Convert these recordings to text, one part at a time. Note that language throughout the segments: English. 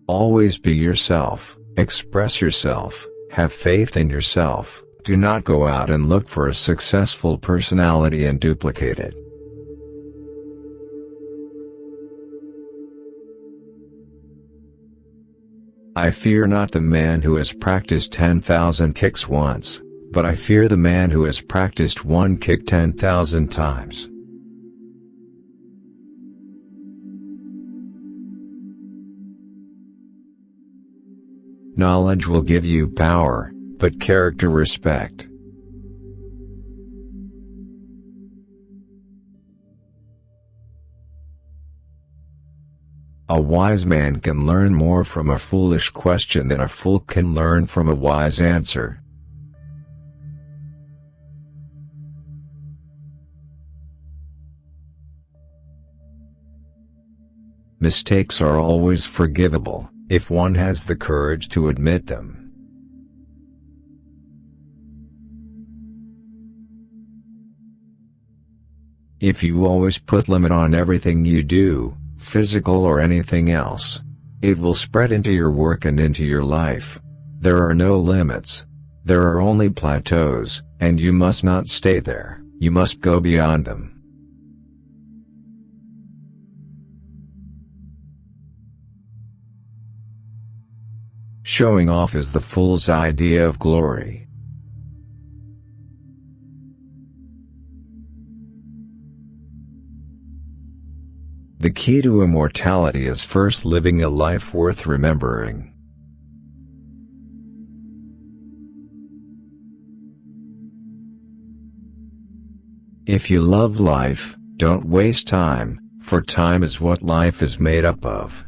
Always be yourself, express yourself, have faith in yourself. Do not go out and look for a successful personality and duplicate it. I fear not the man who has practiced 10,000 kicks once, but I fear the man who has practiced one kick 10,000 times. Knowledge will give you power, but character respect. A wise man can learn more from a foolish question than a fool can learn from a wise answer. Mistakes are always forgivable, if one has the courage to admit them. If you always put limit on everything you do, physical or anything else, it will spread into your work and into your life. There are no limits. There are only plateaus, and you must not stay there, you must go beyond them. Showing off is the fool's idea of glory. The key to immortality is first living a life worth remembering. If you love life, don't waste time, for time is what life is made up of.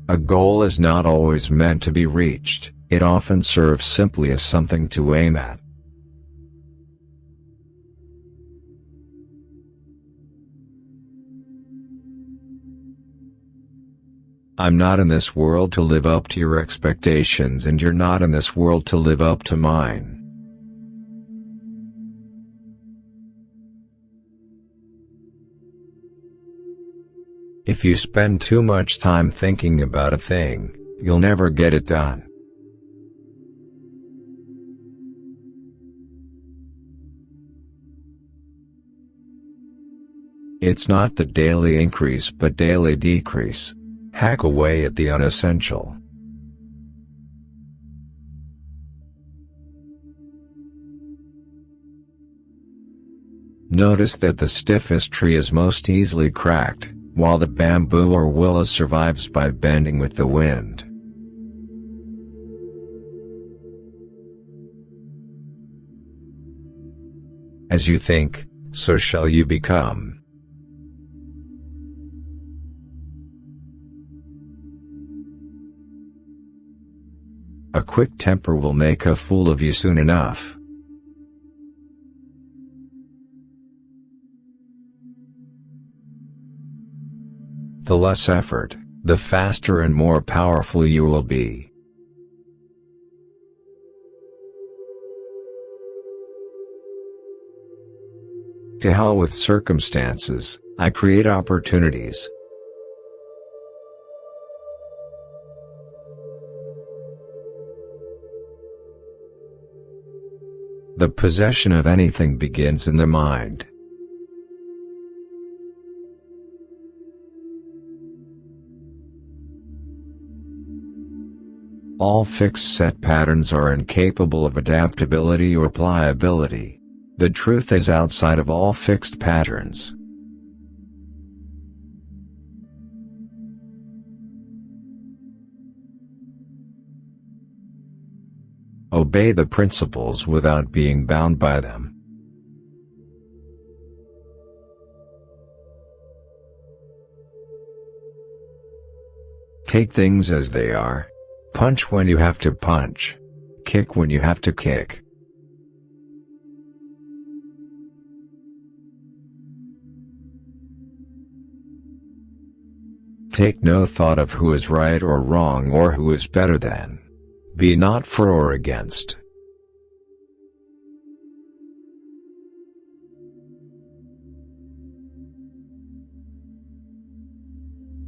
A goal is not always meant to be reached, it often serves simply as something to aim at. I'm not in this world to live up to your expectations, and you're not in this world to live up to mine. If you spend too much time thinking about a thing, you'll never get it done. It's not the daily increase but daily decrease. Hack away at the unessential. Notice that the stiffest tree is most easily cracked, while the bamboo or willow survives by bending with the wind. As you think, so shall you become. A quick temper will make a fool of you soon enough. The less effort, the faster and more powerful you will be. To hell with circumstances, I create opportunities. The possession of anything begins in the mind. All fixed set patterns are incapable of adaptability or pliability. The truth is outside of all fixed patterns. Obey the principles without being bound by them. Take things as they are. Punch when you have to punch. Kick when you have to kick. Take no thought of who is right or wrong or who is better than. Be not for or against.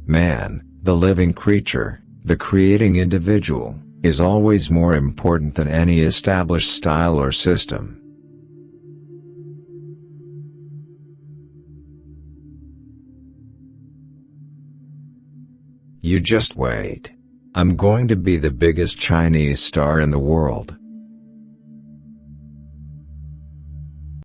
Man, the living creature, the creating individual, is always more important than any established style or system. You just wait. I'm going to be the biggest Chinese star in the world.